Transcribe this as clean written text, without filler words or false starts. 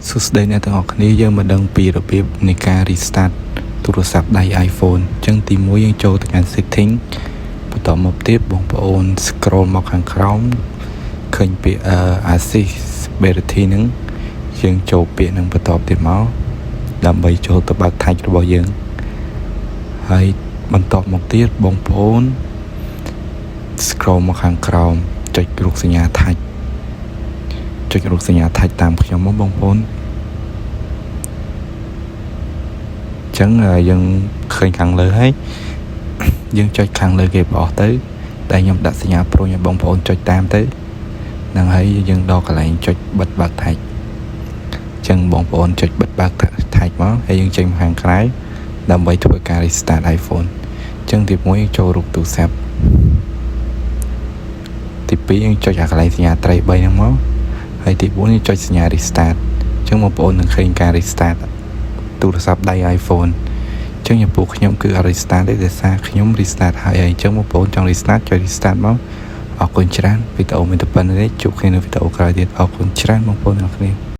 សួស្តីអ្នកទាំងអស់គ្នាយើងមកដឹងពីរបៀបនៃការ restart ទូរស័ព្ទដៃ iPhone អញ្ចឹងទី1យើងចូលទៅកាន់ setting បន្តមកទៀតបងប្អូន scroll មកខាងក្រោមឃើញពាក្យaccessibility ហ្នឹងយើងចូលពាក្យហ្នឹងបន្តទៀតមកដើម្បីចូលទៅបើក touch របស់យើងហើយបន្តមកទៀតបងប្អូន scroll មកខាងក្រោមចុចរូបសញ្ញា touch ចុចរូបសញ្ញា touch តាមខ្ញុំមកបងប្អូនចឹងយើងឃើញខាងលើហើយយើងចុចខាងលើគេបោះទៅតែខ្ញុំដាក់សញ្ញាប្រូឲ្យបងប្អូនចុចតាមទៅហ្នឹងហើយយើងដល់កន្លែងចុចបិទបើក touch ចឹងបងប្អូនចុចបិទបើក touch មកហើយយើងចេញមកខាងក្រៅដើម្បីធ្វើការ restart iPhone ចឹងទី1យើងចូលរូបទូរស័ព្ទទី2យើងចុចអាកន្លែងសញ្ញាត្រី3ហ្នឹងមកហើយទី4យើងចុចសញ្ញា restart អញ្ចឹងបងប្អូននឹងឃើញការ restart ទូរស័ព្ទដៃ iPhone អញ្ចឹងចំពោះខ្ញុំគឺ restart ទេដោយសារខ្ញុំ restart ហើយអញ្ចឹងបងប្អូនចង់ restart ចុច restart មកអរគុណច្រើនវីដេអូមានតែប៉ុណ្្នេះទេជួបគ្នានៅវីដេអូក្រោយទៀតអរគុណច្រើនបងប្អូនទាំងអស់គ្នា